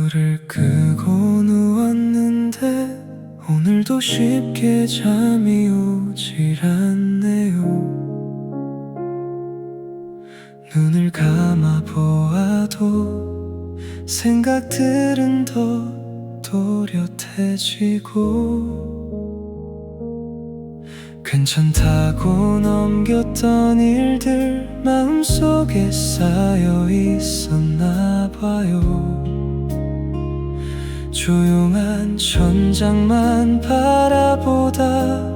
불을 끄고 누웠는데 오늘도 쉽게 잠이 오질 않네요. 눈을 감아 보아도 생각들은 더 또렷해지고 괜찮다고 넘겼던 일들 마음속에 쌓여 있었나 봐요. 조용한 천장만 바라보다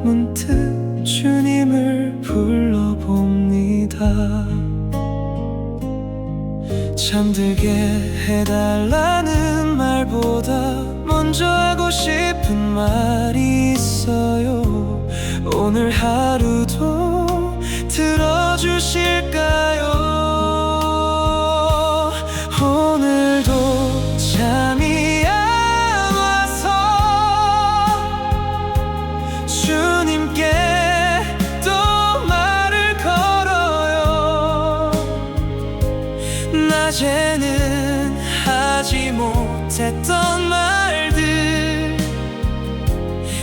문득 주님을 불러봅니다. 잠들게 해달라는 말보다 먼저 하고 싶은 말이 있어요. 오늘 하루도 들어주실까요? 오늘도 잠이 안 와서 주님께 또 말을 걸어요. 낮에는 하지 못했던 말들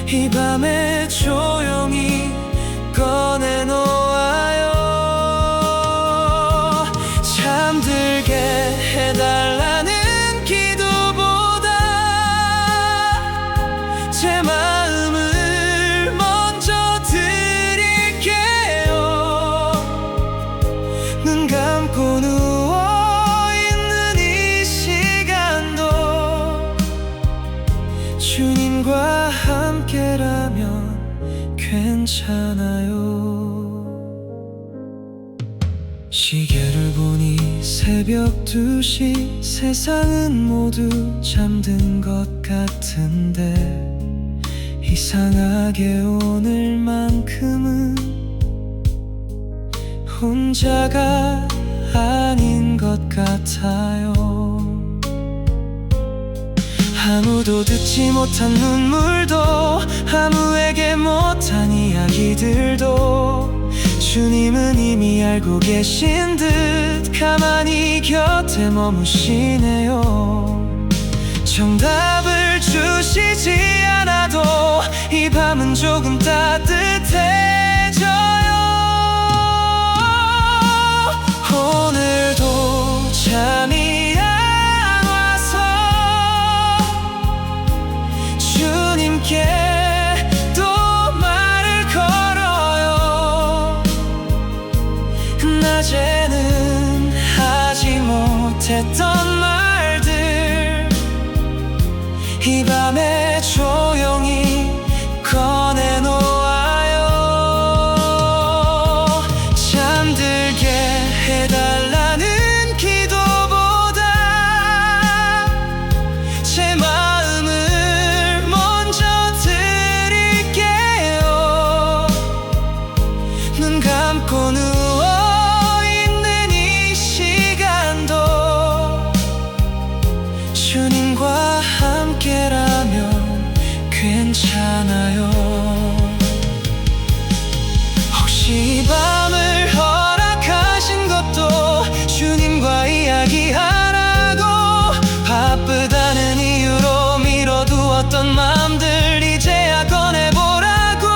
이 밤에 조용히 꺼내놓아요. 잠들게 해달라는 기도보다 제 마음을 먼저 드릴게요. 눈 감고 누워있는 이 시간도 주님과 함께라면 괜찮아요. 시계를 보니 새벽 2시 세상은 모두 잠든 것 같은데 이상하게 오늘만큼은 혼자가 아닌 것 같아요. 아무도 듣지 못한 눈물도 아무에게 못한 이야기들도 주님은 이미 알고 계신 듯 가만히 곁에 머무시네요. 정답을 주시지 않아도 이 밤은 조금 따뜻해져요. 오늘도 잠이 안 와서 주님께 또 말을 걸어요. 낮에는 하지 못했던 말들 이 밤에 조용히 꺼내놓아요. 잠들게 해달라는 기도보다 제 마음을 먼저 드릴게요. 눈 감고 누워있는 이 시간도 주님과 함께라면 괜찮아요. 혹시 이 밤을 허락하신 것도 주님과 이야기하라고 바쁘다는 이유로 미뤄두었던 마음들 이제야 꺼내보라고.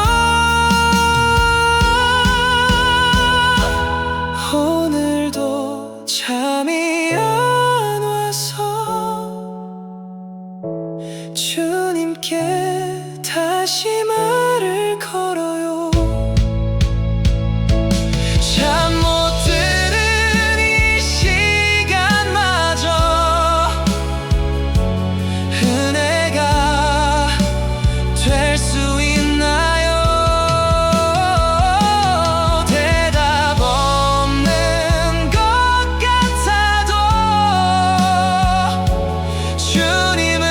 오늘도 잠이 안 와서 주님께 다시 말을 걸어요. 잠 못 드는 이 시간마저 은혜가 될 수 있나요? 대답 없는 것 같아도 주님은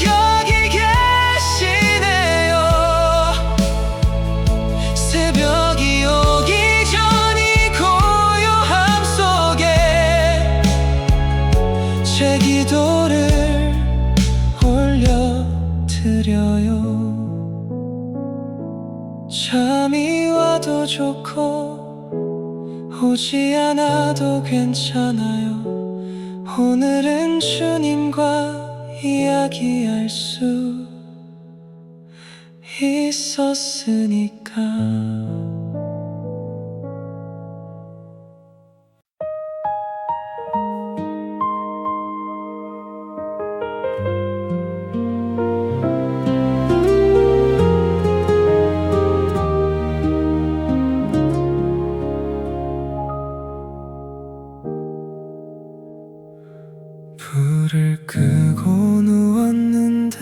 여기 계시네요. 새벽이 오기 전 이 고요함 속에 제 기도를 올려드려요. 잠이 와도 좋고 오지 않아도 괜찮아요. 오늘은 주님과 이야기할 수 있었으니까. 불을 끄고 누웠는데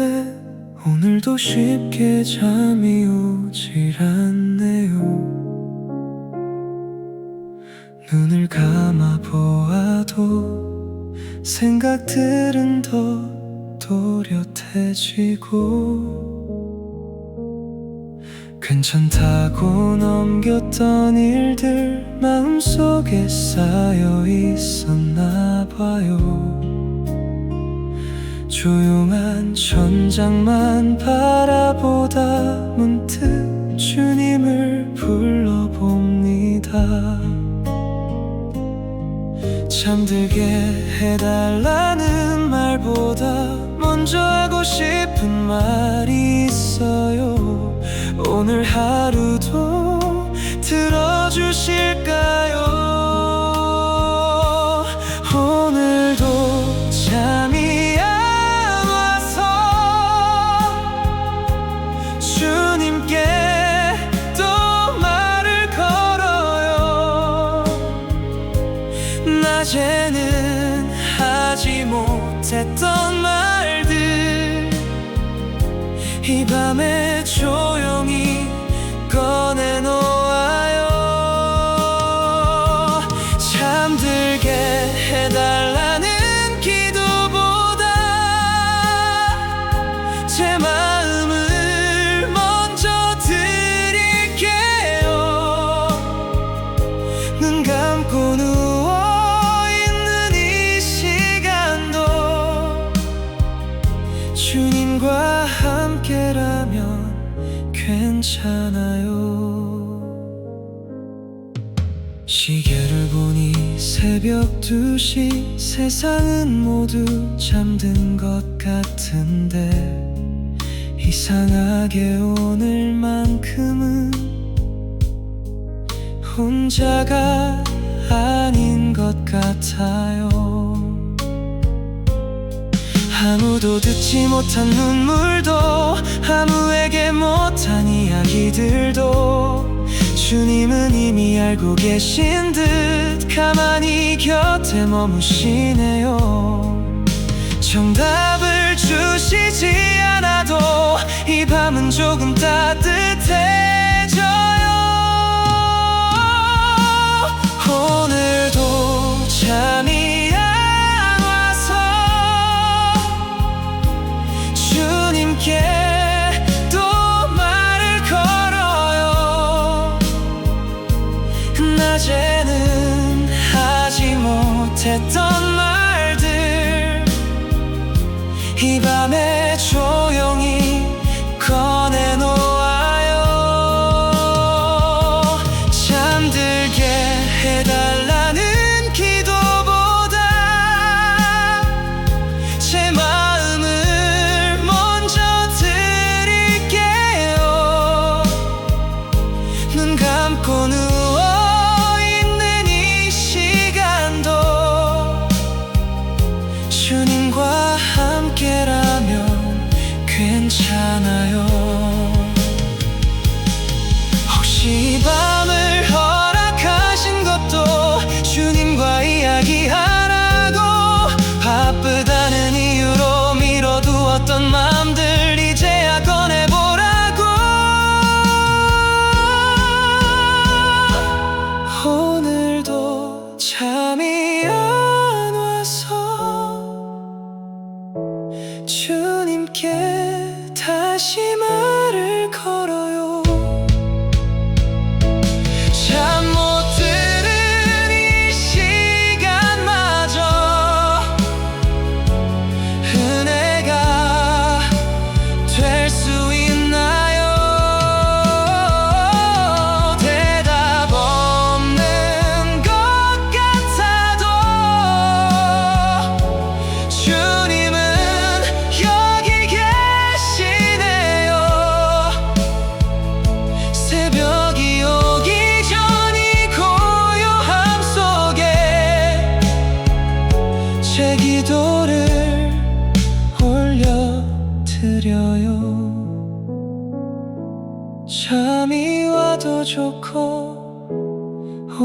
오늘도 쉽게 잠이 오질 않네요. 눈을 감아 보아도 생각들은 더 또렷해지고, 괜찮다고 넘겼던 일들 마음속에 쌓여 있었나 봐요. 조용한 천장만 바라보다 문득 주님을 불러봅니다. 잠들게 해달라는 말보다 먼저 하고 싶은 말이 있어요. 오늘 하루도 들어주실까요? 오늘도 잠이 안 와서 주님께 또 말을 걸어요. 낮에는 하지 못했던 말들 이 밤에 조용히 꺼내놓아요. 잠들게 해달라는 기도보다 제 마음을 먼저 드릴게요. 눈 감고 누워있는 이 시간도 주님과 함께라면 괜찮아요. 시계를 보니 새벽 2시, 세상은 모두 잠든 것 같은데 이상하게 오늘만큼은 혼자가 아닌 것 같아요. 아무도 듣지 못한 눈물도 아무에게 못한 이야기들도 주님은 이미 알고 계신 듯 가만히 곁에 머무시네요. 정답을 주시지 않아도 이 밤은 조금 따뜻해져요. 오늘도 잠이 안 와서 주님께 또 말을 걸어요. 낮에는 하지 못했던 말들 이 밤에 조용히 꺼내놓아요. 잠들게 해달라는 기도보다 제 마음을 먼저 드릴게요. 눈 감고 누워있는 이 시간도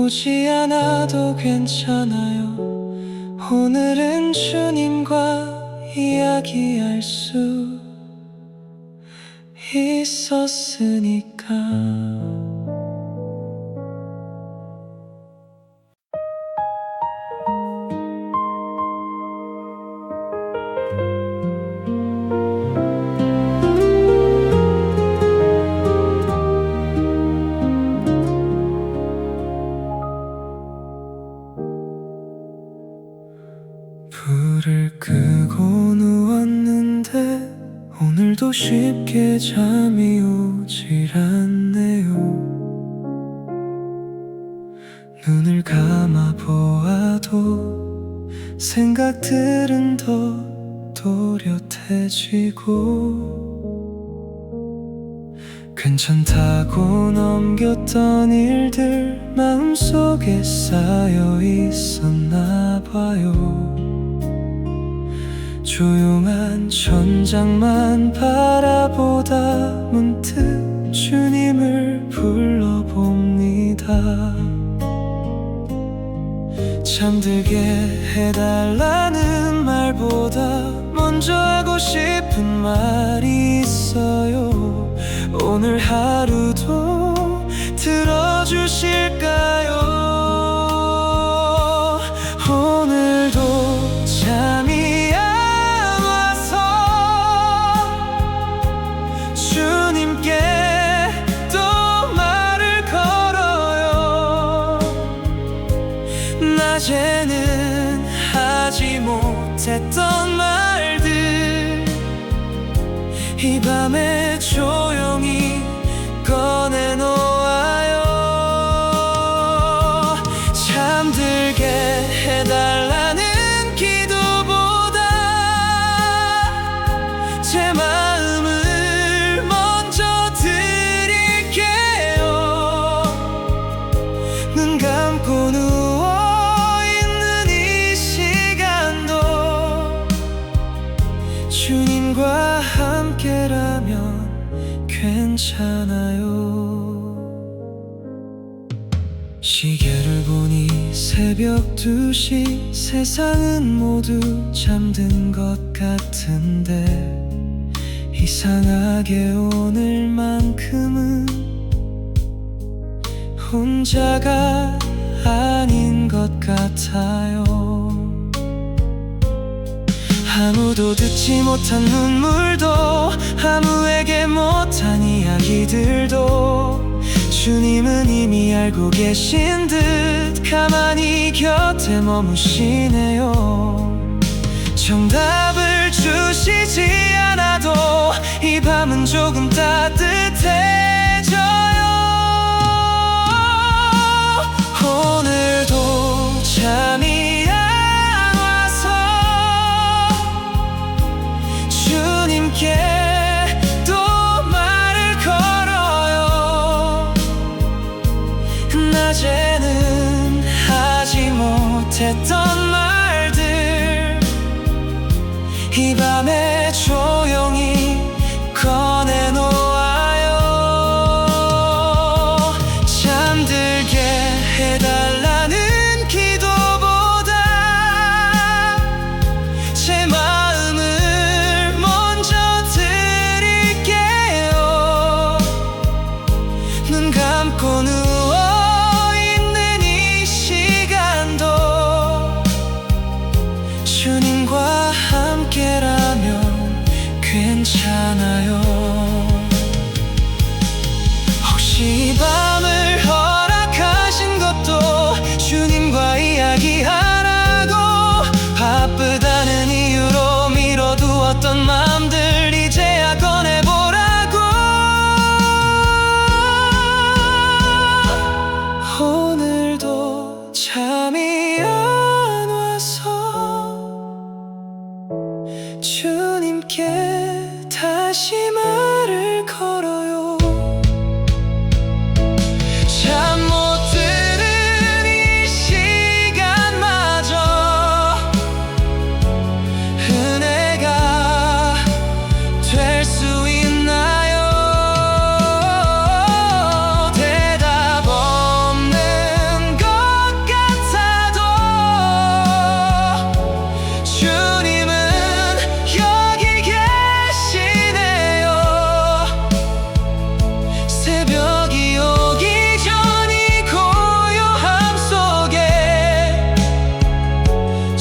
오지 않아도 괜찮아요. 오늘은 주님과 이야기할 수 있었으니까. 불을 끄고 누웠는데 오늘도 쉽게 잠이 오질 않네요. 눈을 감아 보아도 생각들은 더 또렷해지고, 괜찮다고 넘겼던 일들 마음속에 쌓여 있었나 봐요. 조용한 천장만 바라보다 문득 주님을 불러봅니다. 잠들게 해달라는 말보다 먼저 하고 싶은 말이 있어요. 오늘 하루도 들어주실까요? 오늘도 잠이 안 와서 주님께 또 말을 걸어요. 낮에는 하지 못했던 말들 이 밤에 조용히 꺼내놓아요. 잠들게 해달라는 기도보다 제 마음을 먼저 드릴게요. 눈 감고 누워있는 이 시간도 주님과 함께라면 괜찮아요. 시계를 보니 새벽 2시, 세상은 모두 잠든 것 같은데 이상하게 오늘만큼은 혼자가 아닌 것 같아요. 아무도 듣지 못한 눈물도 아무에게 못한 이야기들도 주님은 이미 알고 계신 듯 가만히 곁에 머무시네요. 정답을 주시지 않아도 이 밤은 조금 따뜻해져요. 오늘도 잠이 안 와서 주님께 또 말을 걸어요. 낮에는 하지 못했던 말들 이 밤에 조용히 꺼내놓아요. 잠들게 해달라는 기도보다 제 마음을 먼저 드릴게요. 눈 감고 누워있는 이 시간도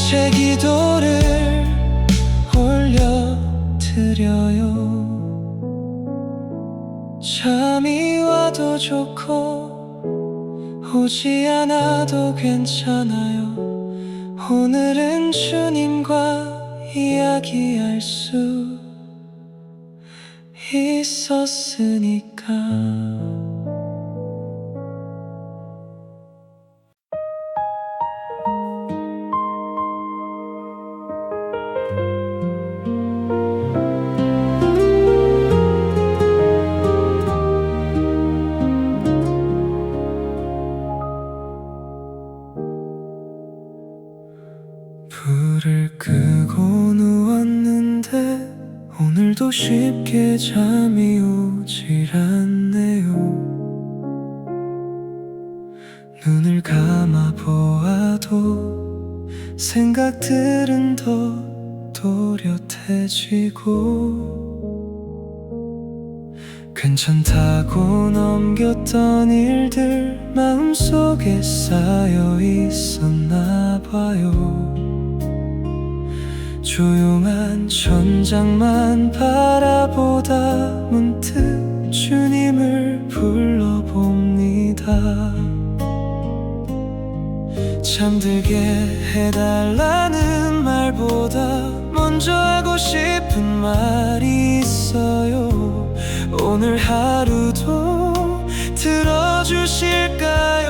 제 기도를 올려드려요. 잠이 와도 좋고 오지 않아도 괜찮아요. 오늘은 주님과 이야기할 수 있었으니까. 불을 끄고 누웠는데 오늘도 쉽게 잠이 오질 않네요. 눈을 감아 보아도 생각들은 더 또렷해지고, 괜찮다고 넘겼던 일들 마음속에 쌓여 있었나 봐요. 조용한 천장만 바라보다 문득 주님을 불러봅니다. 잠들게 해달라는 말보다 먼저 하고 싶은 말이 있어요. 오늘 하루도 들어주실까요?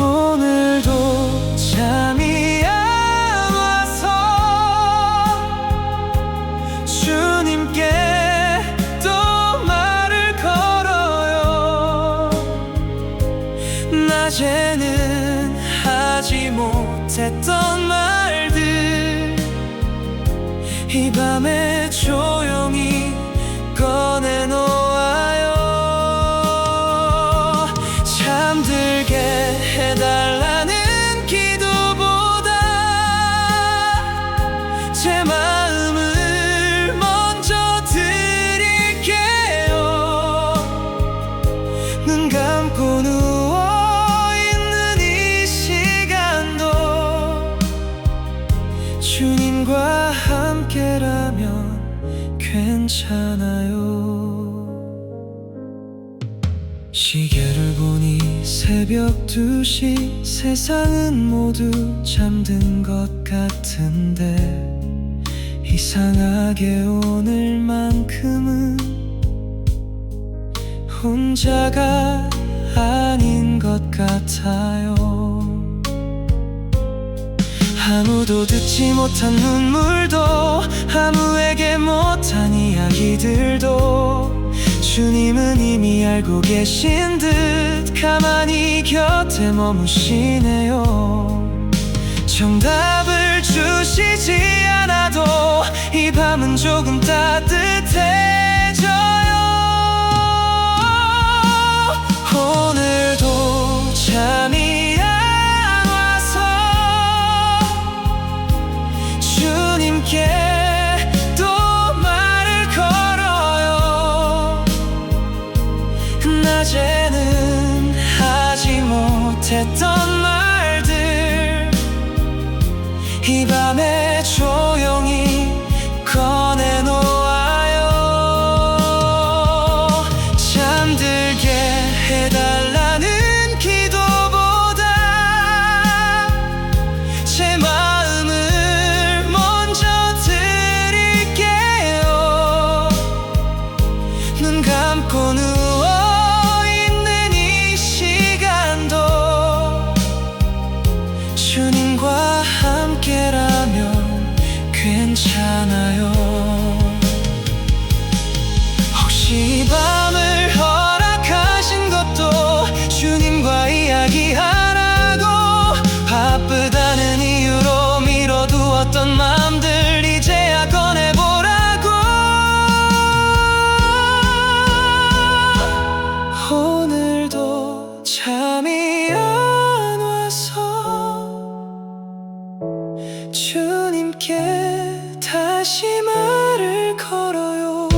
오늘도 잠이 안 와서 주님께 또 말을 걸어요. 낮에는 하지 못했던 말들 이 밤에 조용히 꺼내놓아요. 잠들게 해달라는 기도보다 제 마음을 먼저 드릴게요. 눈 감고 누워있는 이 시간도 주님과 함께라면 괜찮아요. 시계를 보니 새벽 2시, 세상은 모두 잠든 것 같은데 이상하게 오늘만큼은 혼자가 아닌 것 같아요. 아무도 듣지 못한 눈물도 아무에게 못한 이야기들도 주님은 이미 알고 계신 듯 가만히 곁에 머무시네요. 정답을 주시지 않아도 이 밤은 조금 따뜻해져요. 오늘도 잠이 안 와서 주님께 또 말을 걸어요. 낮에는 하지 못했던 말들 이 밤에 조용히 꺼내놓아요. 잠들게 해달라는 기도보다 제 마음을 먼저 드릴게요. 눈 감고 누워있는 이 시간도 주님과 함께라면 괜찮아요. 혹시 이 밤을 허락하신 것도 주님과 이야기하라고, 바쁘다는 이유로 미뤄두었던 마음들 이제야 꺼내보라고. 오늘도 잠이 안 와서 주님께 다시 말을 걸어요.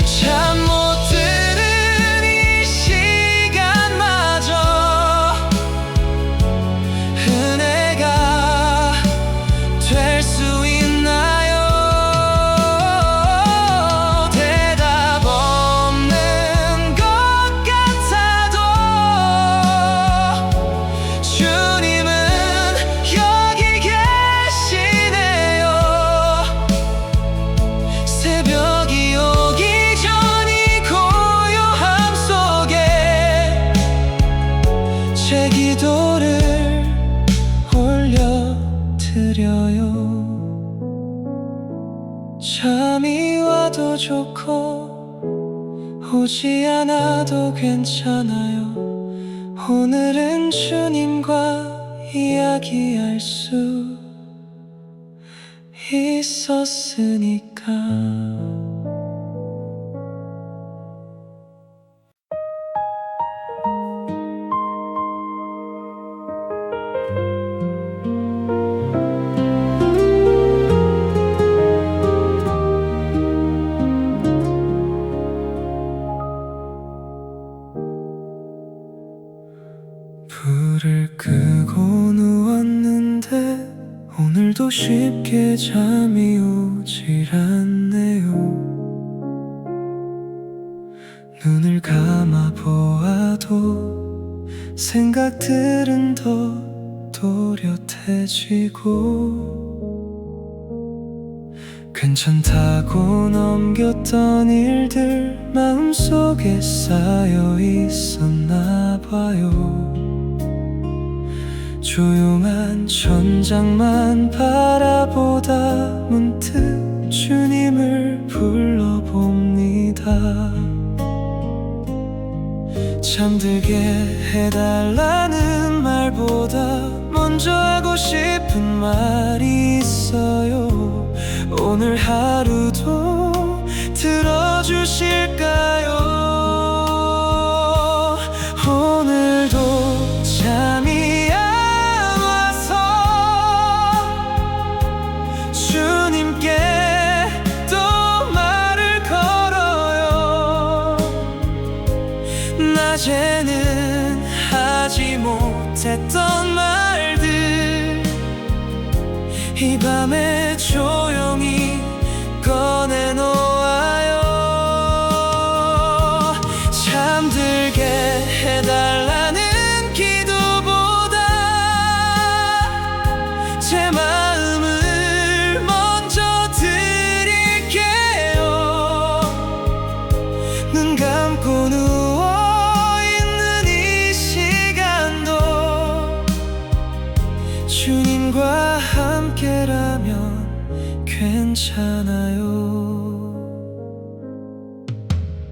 잠 못 드는 이 시간마저 기도를 올려드려요. 잠이 와도 좋고 오지 않아도 괜찮아요. 오늘은 주님과 이야기할 수 있었으니까. 불을 끄고 누웠는데 오늘도 쉽게 잠이 오질 않네요. 눈을 감아 보아도 생각들은 더 또렷해지고, 괜찮다고 넘겼던 일들 마음속에 쌓여 있었나 봐요. 조용한 천장만 바라보다 문득 주님을 불러봅니다. 잠들게 해달라는 말보다 먼저 하고 싶은 말이 있어요. 오늘 하루도 들어주실까요? 오늘도 잠이 안 와서 주님께 또 말을 걸어요. 낮에는 하지 못했던 말들 이 밤에 조용히 꺼내놓아요. 잠들게 해달라는 기도보다 제 마음을 먼저 드릴게요. 눈 감고 누워있는 이 시간도 주님과 함께라면 괜찮아요.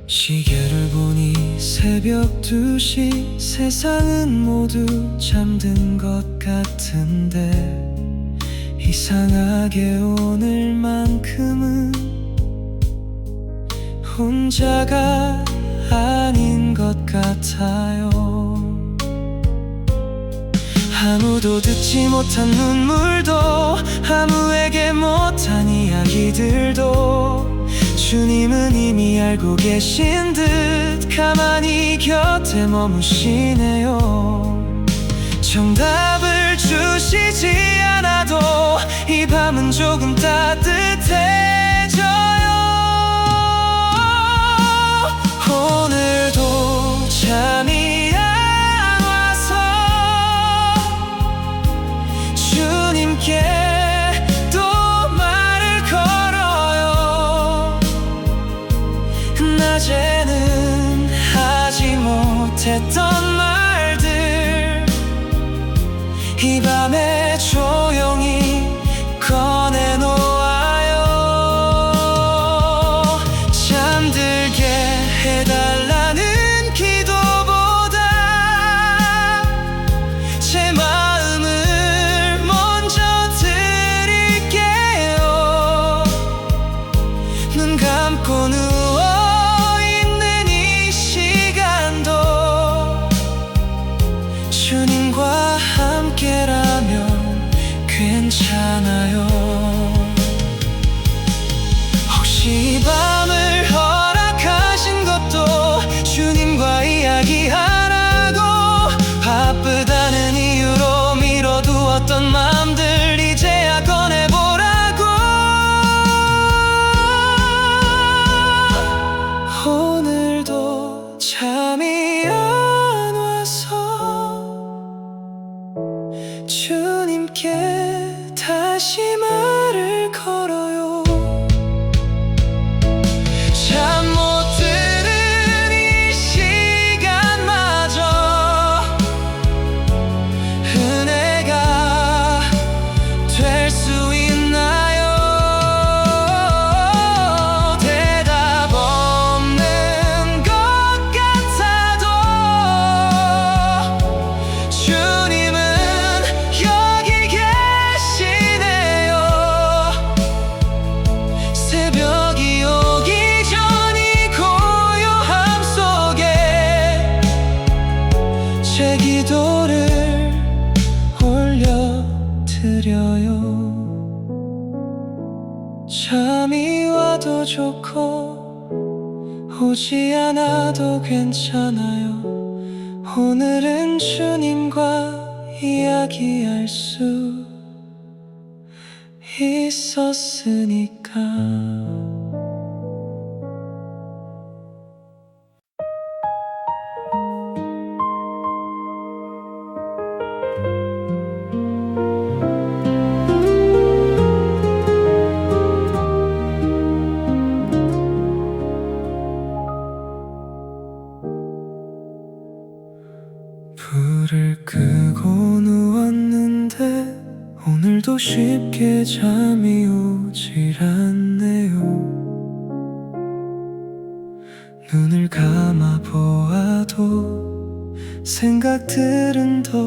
시계를 보니 새벽 2시, 세상은 모두 잠든 것 같은데 이상하게 오늘만큼은 혼자가 아닌 것 같아요. 아무도 듣지 못한 눈물도 아무에게 못한 이야기들도 주님은 이미 알고 계신 듯 가만히 곁에 머무시네요. 정답을 주시지 않아도 이 밤은 조금 따뜻해져요. 오늘도 잠이 안 와서 주님께 또 말을 걸어요. 낮에는 하지 못했던 말들 이 밤에 조용히 꺼내놓아요. 잠들게 해달라는 기도보다 제 마음을 먼저 드릴게요. 눈 감고 누워있는 이 시간도 주님과 함께라면 괜찮아요. 혹시 이 밤을 허락하신 것도 주님과 이야기하라고, 바쁘다는 이유로 미뤄두었던 마음들 이제야 꺼내보라고. 오늘도 잠이 안 와서 주님께 다시 말을 걸어요. 잠 못 드는 이 시간마저 좋고 오지 않아도 괜찮아요. 오늘은 주님과 이야기할 수 있었으니까. 불을 끄고 누웠는데 오늘도 쉽게 잠이 오질 않네요. 눈을 감아 보아도 생각들은 더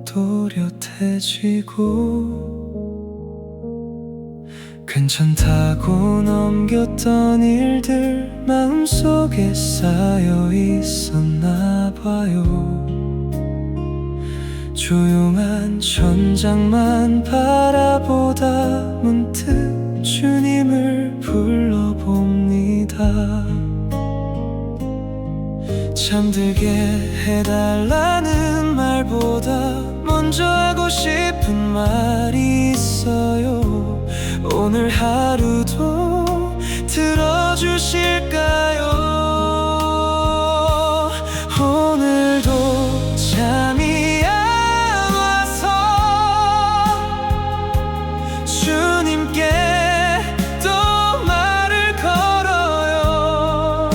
또렷해지고, 괜찮다고 넘겼던 일들 마음속에 쌓여 있었나 봐요. 조용한 천장만 바라보다 문득 주님을 불러봅니다. 잠들게 해달라는 말보다 먼저 하고 싶은 말이 있어요. 오늘 하루도 들어주실까요? 오늘도 잠이 안 와서 주님께 또 말을 걸어요.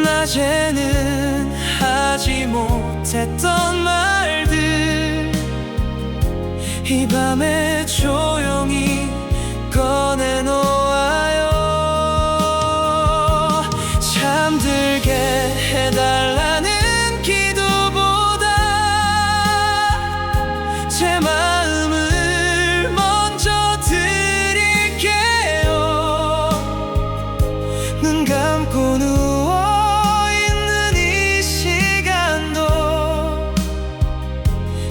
낮에는 하지 못했던 말들 이 밤에 조용히 꺼내놓아요. 잠들게 해달라는 기도보다 제 마음을 먼저 드릴게요. 눈 감고 누워있는 이 시간도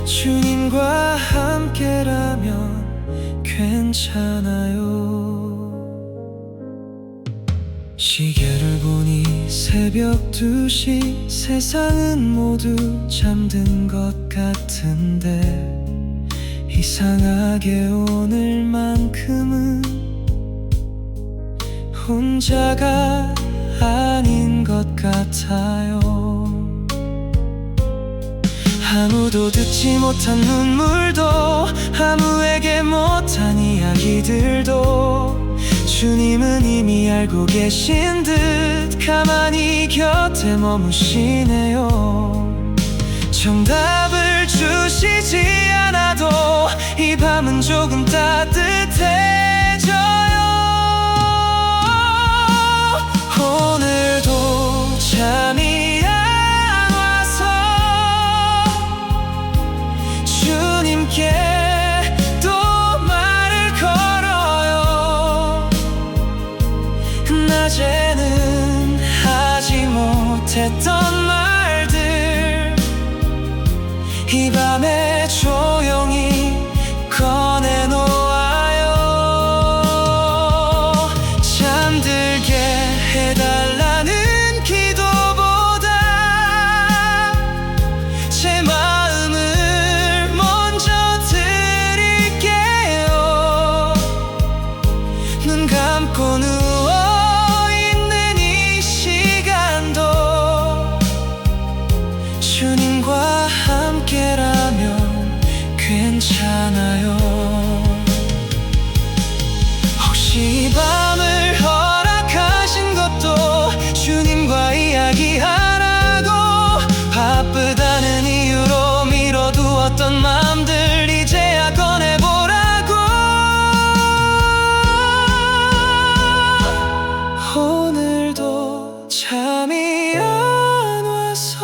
주님과 함께라면 괜찮아요. 시계를 보니 새벽 2시, 세상은 모두 잠든 것 같은데 이상하게 오늘만큼은 혼자가 아닌 것 같아요. 아무도 듣지 못한 눈물도 아무에게 못한 이야기들도 주님은 이미 알고 계신 듯 가만히 곁에 머무시네요. 정답을 주시지 않아도 이 밤은 조금 따뜻해져요. 오늘도 잠이 안 와서 주님께 또 말을 걸어요. 낮에는 하지 못했던 말들 이 밤에 조용히 꺼내놓아요. 잠들게 해달라는 기도보다 제 마음을 먼저 드릴게요. 눈 감고 누워있는 이 시간도 주님과 함께라면 괜찮아요. 혹시 이 밤을 허락하신 것도 주님과 이야기하라고, 바쁘다는 이유로 미뤄두었던 마음들 이제야 꺼내보라고. 오늘도 잠이 안 와서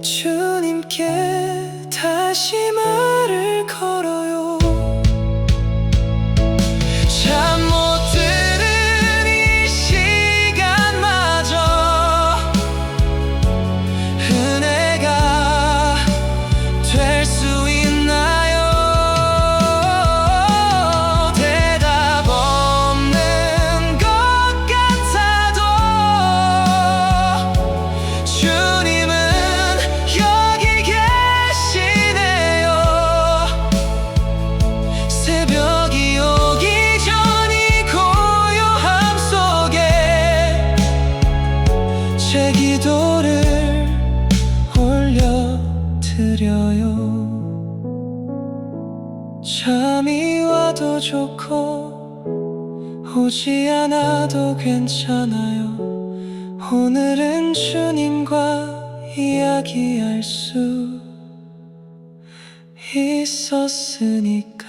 주님께 다시 말을 걸어요. 잠 못 드는 이 시간마저 은혜가 될 수 있나요? 대답 제 기도를 올려드려요. 잠이 와도 좋고 오지 않아도 괜찮아요. 오늘은 주님과 이야기할 수 있었으니까.